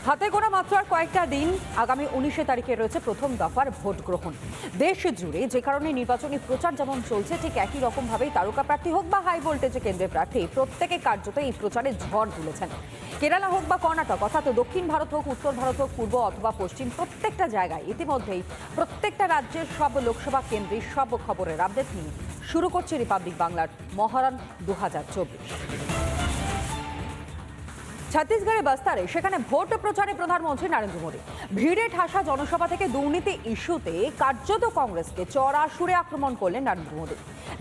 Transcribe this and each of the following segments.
হাতে গোনা মাত্র আর কয়েকটা দিন, আগামী 19 তারিখে রয়েছে প্রথম দফার ভোট গ্রহণ। দেশ জুড়ে যে কারণে নির্বাচনী প্রচার যেমন চলছে, ঠিক একই রকম ভাবেই তারকা প্রার্থী হোক বা হাই ভোল্টেজে কেন্দ্রের প্রার্থী, প্রত্যেকে কার্যত এই প্রচারে ঝড় তুলেছেন। কেরালা হোক বা কর্ণাটক, অর্থাৎ দক্ষিণ ভারত হোক, উত্তর ভারত হোক, পূর্ব অথবা পশ্চিম, প্রত্যেকটা জায়গায় ইতিমধ্যেই প্রত্যেকটা রাজ্যের সব লোকসভা কেন্দ্রের সব খবরের আপডেট নিয়ে শুরু করছে রিপাবলিক বাংলার মহারণ 2024। ছত্তিশগড়ের বাস্তারে সেখানে ভোট প্রচারে প্রধানমন্ত্রী নরেন্দ্র মোদী। ভিড়ে ঠাসা জনসভা থেকে দুর্নীতি ইস্যুতে কার্যত কংগ্রেসকে চড়া সুরে আক্রমণ করলেন নরেন্দ্র মোদী।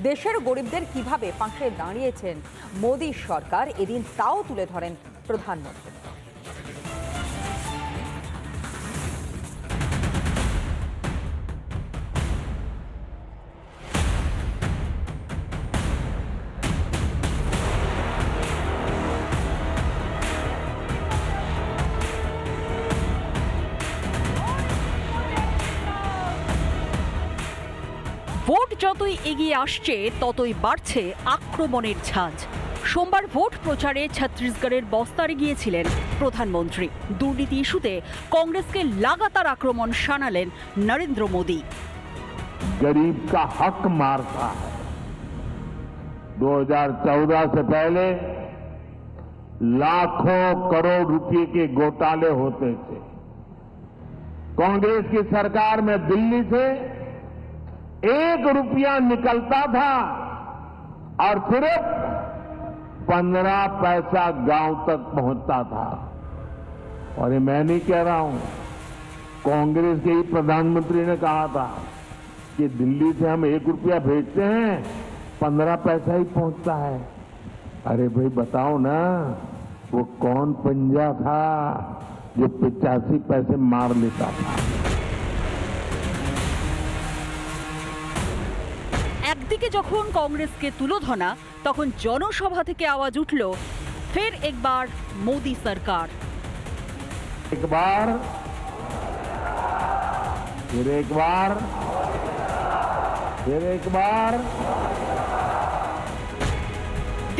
দেশের গরিবদের কিভাবে পাশে দাঁড়িয়েছেন মোদী সরকার, এদিন তাও তুলে ধরেন প্রধানমন্ত্রী। ভোট যতই এগিয়ে আসছে ততই বাড়ছে আক্রমণের ঝাঁজ। সোমবার ভোট প্রচারে ছত্তিশগড়ের বস্তারে গিয়েছিলেন প্রধানমন্ত্রী। দুর্নীতি ইস্যুতে কংগ্রেসকে লাগাতার আক্রমণ শানালেন নরেন্দ্র মোদী। गरीब का हक मारता है। 2014 से पहले लाखों करोड़ रुपए के घोटाले होते थे। कांग्रेस की सरकार में दिल्ली से 1 रुपया निकलता था और सिर्फ 15 पैसा गांव तक पहुंचता था। और ये मैं नहीं कह रहा हूं, कांग्रेस के ही प्रधानमंत्री ने कहा था कि दिल्ली से हम 1 रुपया भेजते हैं, 15 पैसा ही पहुंचता है। अरे भाई बताओ ना, वो कौन पंजा था जो 85 पैसे मार लेता था। একদিকে যখন কংগ্রেসকে তুলোধনা, তখন জনসভা থেকে আওয়াজ উঠল ফের একবার মোদী সরকার। एक बार फिर एक बार फिर एक बार।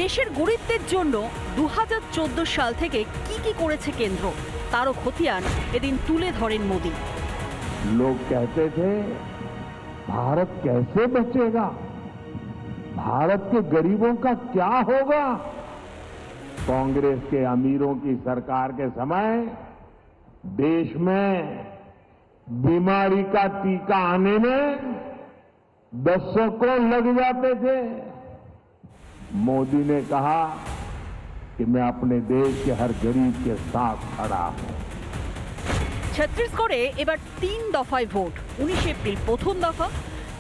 দেশের গরিবদের জন্য 2014 সাল থেকে কি করেছে কেন্দ্র, তারও খতিয়ান এদিন তুলে ধরেন মোদী। लोग कहते थे भारत कैसे बचेगा, भारत के गरीबों का क्या होगा। कांग्रेस के अमीरों की सरकार के समय देश में बीमारी का टीका आने में दशकों लग जाते थे। मोदी ने कहा कि मैं अपने देश के हर गरीब के साथ खड़ा हूं। ছত্তিশগড়ে এবার 3 দফায় ভোট। 19 এপ্রিল প্রথম দফা,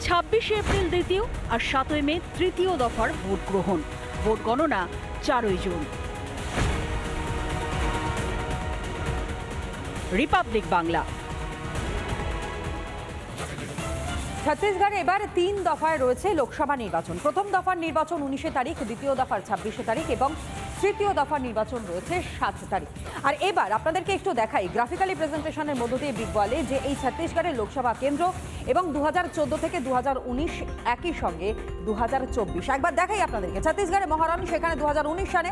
26 এপ্রিল দ্বিতীয় আর 7 মে তৃতীয় দফার ভোট গ্রহণ। ভোট গণনা 4 জুন। রিপাবলিক বাংলা। ছত্তিশগড়ে এবার 3 দফায় রয়েছে লোকসভা নির্বাচন। প্রথম দফার নির্বাচন 19 তারিখ, দ্বিতীয় দফার 26 তারিখ এবং তৃতীয় দফার নির্বাচন রয়েছে 7 তারিখ। আর এবার আপনাদেরকে একটু দেখাই গ্রাফিক্যালি প্রেজেন্টেশনের মধ্য দিয়ে বিগ বলে যে এই ছত্তিশগড়ের লোকসভা কেন্দ্র এবং 2014 থেকে 2019 একই সঙ্গে 2024। একবার দেখাই আপনাদেরকে ছত্তিশগড়ে মহারণ, সেখানে 2019 সালে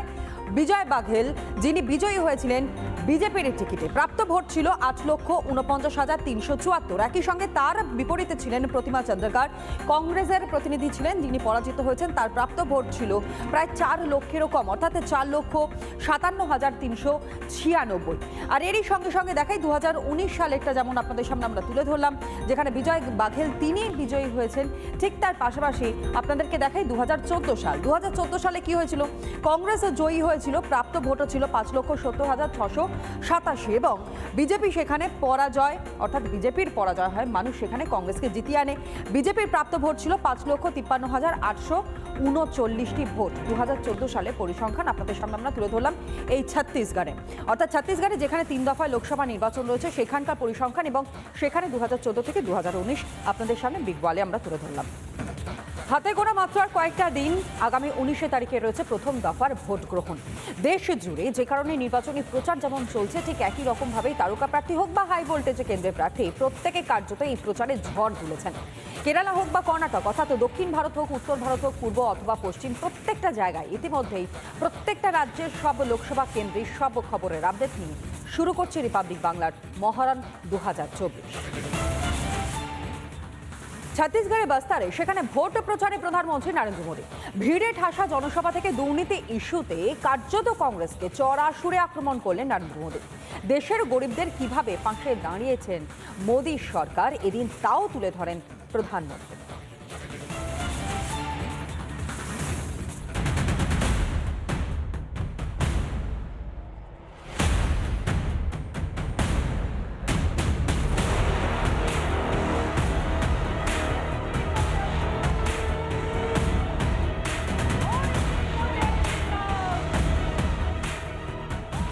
বিজয় বাঘেল যিনি বিজয়ী হয়েছিলেন বিজেপির টিকিটে, প্রাপ্ত ভোট ছিল 8,49,374। একই সঙ্গে তার বিপরীতে ছিলেন প্রতিমা চন্দ্রকার, কংগ্রেসের প্রতিনিধি ছিলেন, যিনি পরাজিত হয়েছেন। তার প্রাপ্ত ভোট ছিল প্রায় 4 লক্ষেরও কম, অর্থাৎ 4,57,396। আর এরই সঙ্গে সঙ্গে দেখাই 2019 সালেরটা যেমন আপনাদের সামনে আমরা তুলে ধরলাম, যেখানে বিজয় বাঘেল তিনি বিজয়ী হয়েছেন। ঠিক তার পাশাপাশি আপনাদেরকে দেখাই 2014 সাল। 2014 সালে কি হয়েছিল? কংগ্রেস জয়ী হয়েছিল, প্রাপ্ত ভোটও ছিল 5,70,687 এবং বিজেপি সেখানে পরাজয়, অর্থাৎ বিজেপির পরাজয় হয়, মানুষ সেখানে কংগ্রেসকে জিতিয়ে আনে। বিজেপির প্রাপ্ত ভোট ছিল 5,53,839টি ভোট। 2014 সালে পরিসংখ্যান আপনাদের সামনে আমরা তুলে ধরলাম এই ছত্তিশগড়ে, অর্থাৎ ছত্তিশগড়ে যেখানে 3 দফায় লোকসভা নির্বাচন রয়েছে সেখানকার পরিসংখ্যান এবং সেখানে 2014 থেকে 2019 আপনাদের সামনে বিগ বলে আমরা তুলে ধরলাম। হাতে গোনা মাত্র আর কয়েকটা দিন, আগামী 19 তারিখে রয়েছে প্রথম দফার ভোট গ্রহণ। দেশ জুড়ে যে কারণে নির্বাচনী প্রচার যেমন চলছে, ঠিক একই রকম ভাবেই তারকা প্রার্থী হোক বা হাই ভোল্টেজে কেন্দ্রের প্রার্থী, প্রত্যেকে কার্যত এই প্রচারে ঝড় তুলেছেন। কেরালা হোক বা কর্ণাটক, অর্থাৎ দক্ষিণ ভারত হোক, উত্তর ভারত হোক, পূর্ব অথবা পশ্চিম, প্রত্যেকটা জায়গায় ইতিমধ্যেই প্রত্যেকটা রাজ্যের সব লোকসভা কেন্দ্রের সব খবরের আপডেট নিয়ে শুরু করছে রিপাবলিক বাংলার মহারণ 2024। ছত্তিশগড়ের বস্তারে সেখানে ভোট প্রচারে প্রধানমন্ত্রী নরেন্দ্র মোদী। ভিড়ে ঠাসা জনসভা থেকে দুর্নীতি ইস্যুতে কার্যত কংগ্রেসকে চড়া সুরে আক্রমণ করলেন নরেন্দ্র মোদী। দেশের গরিবদের কিভাবে পাশে দাঁড়িয়েছেন মোদী সরকার, এদিন তাও তুলে ধরেন প্রধানমন্ত্রী।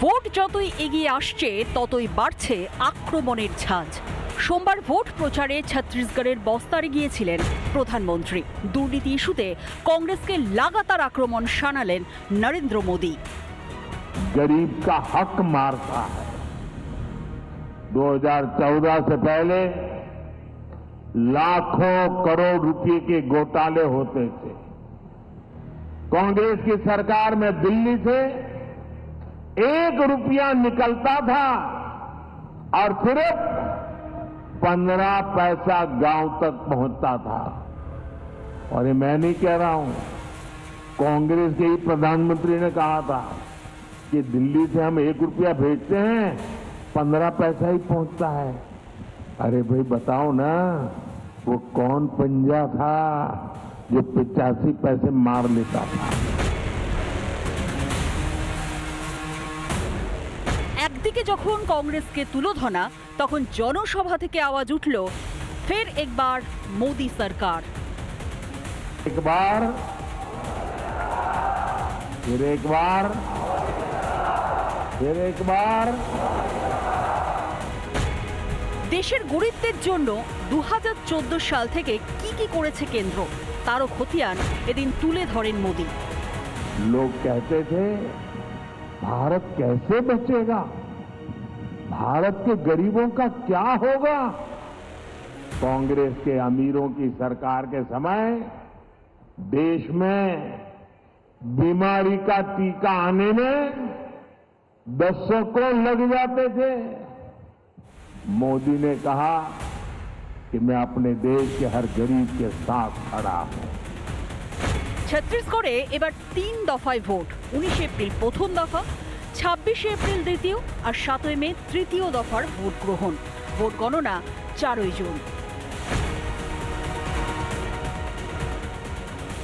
ভোট যতই এগিয়ে আসছে ততই বাড়ছে আক্রমণের ঝাঁজ। সোমবার ভোট প্রচারে ছত্তিশগড়ের বস্তারে গিয়েছিলেন প্রধানমন্ত্রী। দুর্নীতি ইস্যুতে কংগ্রেসকে লাগাতার আক্রমণ শানালেন নরেন্দ্র মোদী। गरीब का हक मारता है। 2014 से पहले लाखों करोड़ रुपए के घोटाले होते थे। कांग्रेस की सरकार में दिल्ली से 1 रुपया निकलता था और सिर्फ 15 पैसा गांव तक पहुंचता था। और ये मैं नहीं कह रहा हूं, कांग्रेस के ही प्रधानमंत्री ने कहा था कि दिल्ली से हम 1 रुपया भेजते हैं, 15 पैसा ही पहुंचता है। अरे भाई बताओ ना, वो कौन पंजा था जो 85 पैसे मार लेता था। একদিকে যখন কংগ্রেসকে তুলোধনা, তখন জনসভা থেকে আওয়াজ উঠল ফের একবার মোদী সরকার। एक बार फिर एक बार फिर एक बार দেশের গরিবদের জন্য 2014 সাল থেকে কি কি করেছে কেন্দ্র, তারও খতিয়ান এদিন তুলে ধরেন মোদী। लोग कहते थे भारत कैसे बचेगा, भारत के गरीबों का क्या होगा। कांग्रेस के अमीरों की सरकार के समय देश में बीमारी का टीका आने में दशकों लग जाते थे। मोदी ने कहा कि मैं अपने देश के हर गरीब के साथ खड़ा हूं। ছত্তিশগড়ে এবার 3 দফায় ভোট। 19 এপ্রিল প্রথম দফা, 26 এপ্রিল দ্বিতীয় আর 7 মে তৃতীয় দফার ভোট গ্রহণ। ভোট গণনা 4 জুন।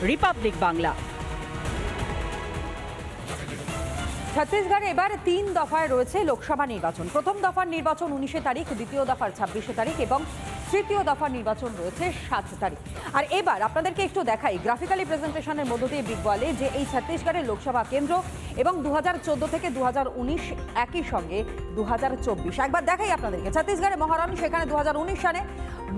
রিপাবলিক বাংলা। ছত্তিশগড়ে এবার 3 দফায় রয়েছে লোকসভা নির্বাচন। প্রথম দফার নির্বাচন 19 তারিখ, দ্বিতীয় দফার 26 তারিখ এবং তৃতীয় দফার নির্বাচন রয়েছে 7 তারিখ। আর এবার আপনাদেরকে একটু দেখাই গ্রাফিক্যালি প্রেজেন্টেশনের মধ্য দিয়ে বিগ বলে যে এই ছত্তিশগড়ের লোকসভা কেন্দ্র এবং 2014 থেকে 2019 একই সঙ্গে 2024। একবার দেখাই আপনাদেরকে ছত্তিশগড়ে মহারণ, সেখানে 2019 সালে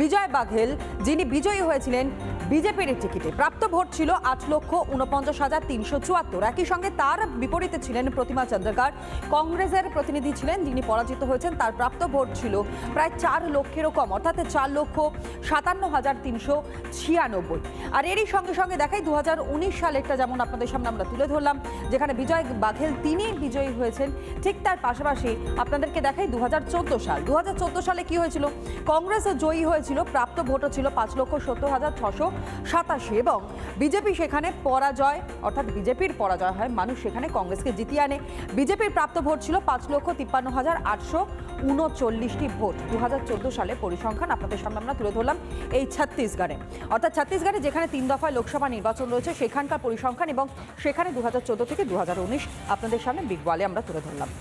বিজয় বাঘেল যিনি বিজয়ী হয়েছিলেন বিজেপির টিকিটে, প্রাপ্ত ভোট ছিল 8,49,374। একই সঙ্গে তার বিপরীতে ছিলেন প্রতিমা চন্দ্রকার, কংগ্রেসের প্রতিনিধি ছিলেন, যিনি পরাজিত হয়েছেন। তার প্রাপ্ত ভোট ছিল প্রায় 4 লক্ষেরও কম, অর্থাৎ 4,57,396। আর এরই সঙ্গে সঙ্গে দেখাই 2019 সালেরটা যেমন আপনাদের সামনে আমরা তুলে ধরলাম, যেখানে বিজয় বাঘেল তিনি বিজয়ী হয়েছেন। ঠিক তার পাশাপাশি আপনাদেরকে দেখাই 2014 সাল। 2014 সালে কি হয়েছিল? কংগ্রেস জয়ী হয়েছিল, প্রাপ্ত ভোটও ছিল 5,70,687 এবং বিজেপি সেখানে পরাজয়, অর্থাৎ বিজেপির পরাজয় হয়, মানুষ সেখানে কংগ্রেসকে জিতিয়ে আনে। বিজেপির প্রাপ্ত ভোট ছিল 5,53,839টি ভোট। 2014 সালে পরিসংখ্যান আপনাদের সামনে আমরা তুলে ধরলাম এই ছত্তিশগড়ে, অর্থাৎ ছত্তিশগড়ে যেখানে 3 দফায় লোকসভা নির্বাচন রয়েছে সেখানকার পরিসংখ্যান এবং সেখানে 2014 থেকে 2019 আপনাদের সামনে বিগ বলে আমরা তুলে ধরলাম।